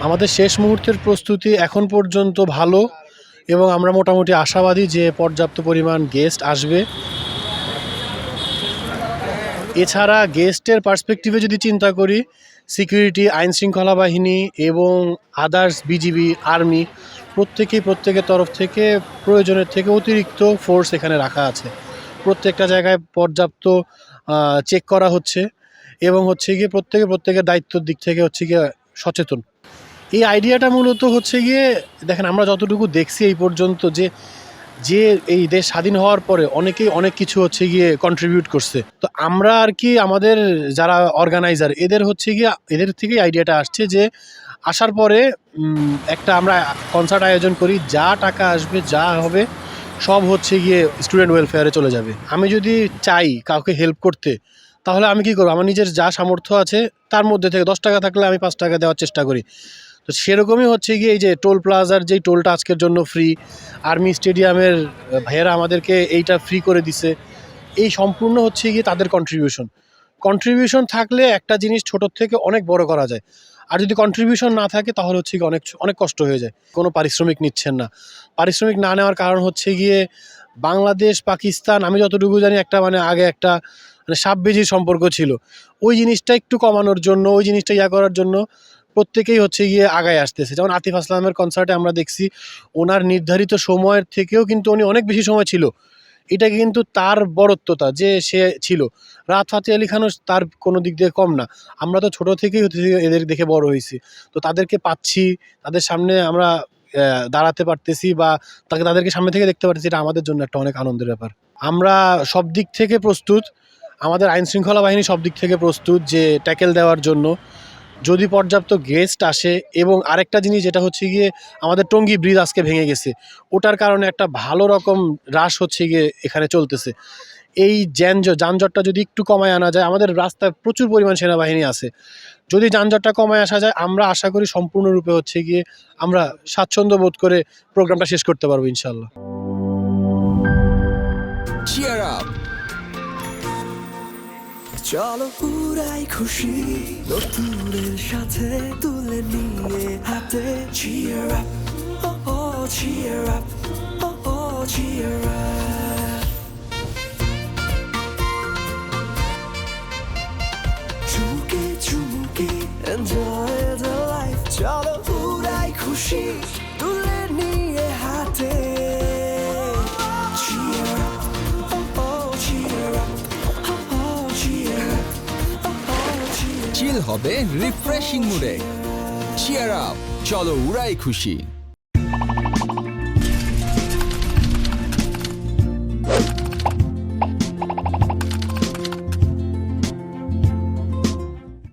আমাদের শেষ মুহূর্তের প্রস্তুতি এখন পর্যন্ত ভালো এবং আমরা মোটামুটি আশাবাদী যে পর্যাপ্ত পরিমাণ গেস্ট আসবে। এছাড়া গেস্টের পার্সপেক্টিভে যদি চিন্তা করি, সিকিউরিটি, আইনশৃঙ্খলা বাহিনী এবং আদার্স বিজিবি, আর্মি প্রত্যেকের তরফ থেকে প্রয়োজনের থেকে অতিরিক্ত ফোর্স এখানে রাখা আছে। প্রত্যেকটা জায়গায় পর্যাপ্ত চেক করা হচ্ছে এবং হচ্ছে গিয়ে প্রত্যেকের দায়িত্বর দিক থেকে হচ্ছে গিয়ে সচেতন। এই আইডিয়াটা মূলত হচ্ছে গিয়ে দেখেন, আমরা যতটুকু দেখছি এই পর্যন্ত যে এই দেশ স্বাধীন হওয়ার পরে অনেকেই অনেক কিছু হচ্ছে গিয়ে কন্ট্রিবিউট করছে। তো আমরা আর কি আমাদের যারা অর্গানাইজার এদের থেকেই আইডিয়াটা আসছে যে আসার পরে একটা আমরা কনসার্ট আয়োজন করি, যা টাকা আসবে যা হবে সব হচ্ছে গিয়ে স্টুডেন্ট ওয়েলফেয়ারে চলে যাবে। আমি যদি চাই কাউকে হেল্প করতে, তাহলে আমি কি করবো, আমার নিজের যা সামর্থ্য আছে তার মধ্যে থেকে 10 টাকা থাকলে আমি 5 টাকা দেওয়ার চেষ্টা করি। তো সেরকমই হচ্ছে গিয়ে এই যে টোল প্লাজার যেই টোলটা আজকের জন্য ফ্রি, আর্মি স্টেডিয়ামের ভাইয়েরা আমাদেরকে এইটা ফ্রি করে দিছে, এই সম্পূর্ণ হচ্ছে গিয়ে তাদের কন্ট্রিবিউশন থাকলে একটা জিনিস ছোটোর থেকে অনেক বড় করা যায়। আর যদি কন্ট্রিবিউশন না থাকে তাহলে হচ্ছে গিয়ে অনেক কষ্ট হয়ে যায়। কোনো পারিশ্রমিক নিচ্ছেন না। পারিশ্রমিক না নেওয়ার কারণ হচ্ছে গিয়ে বাংলাদেশ পাকিস্তান, আমি যতটুকু জানি আগে একটা সাববেজির সম্পর্ক ছিল। ওই জিনিসটা একটু কমানোর জন্য, ওই জিনিসটা করার জন্য প্রত্যেকেই হচ্ছে গিয়ে আগায় আসতেছে। যেমন আতিফ আসলামের কনসার্টে আমরা দেখছি ওনার নির্ধারিত সময়ের থেকেও কিন্তু উনি অনেক বেশি সময় ছিল। এটা কিন্তু তার বড়ত্বতা যে সে ছিল। রাহাত ফাতে আলী খানও তার কোনো দিক দিয়ে কম না। আমরা তো ছোটো থেকেই হচ্ছে এদের দেখে বড় হয়েছি। তো তাদেরকে পাচ্ছি, তাদের সামনে আমরা দাঁড়াতে পারতেছি বা তাদেরকে সামনে থেকে দেখতে পারতেছি, এটা আমাদের জন্য একটা অনেক আনন্দের ব্যাপার। আমরা সব দিক থেকে প্রস্তুত, আমাদের আইনশৃঙ্খলা বাহিনী সব দিক থেকে প্রস্তুত যে ট্যাকেল দেওয়ার জন্য যদি পর্যাপ্ত গেস্ট আসে। এবং আরেকটা জিনিস যেটা হচ্ছে গিয়ে আমাদের টঙ্গী ব্রিজ আজকে ভেঙে গেছে, ওটার কারণে একটা ভালো রকম রাশ হচ্ছে গিয়ে এখানে চলতেছে। এই যানজটটা যদি একটু কমায় আনা যায়, আমাদের রাস্তায় প্রচুর পরিমাণ সেনাবাহিনী আছে, যদি যানজটটা কমায় আসা যায় আমরা আশা করি সম্পূর্ণরূপে হচ্ছে গিয়ে আমরা স্বাচ্ছন্দ্য বোধ করে প্রোগ্রামটা শেষ করতে পারবো ইনশাল্লাহ। Cheer up! চলো পুরাই খুশি নতুনের সাথে তুলে নিয়ে হাতে cheer up, oh oh cheer up, oh oh cheer up. চুমুকে enjoy the life. চলো পুরাই খুশি তুলে নিয়ে হাতে cheer up, oh oh cheer up. চিল হবে রিফ্রেশিং মুডে। চিয়ার আপ, চলো উড়াই খুশি।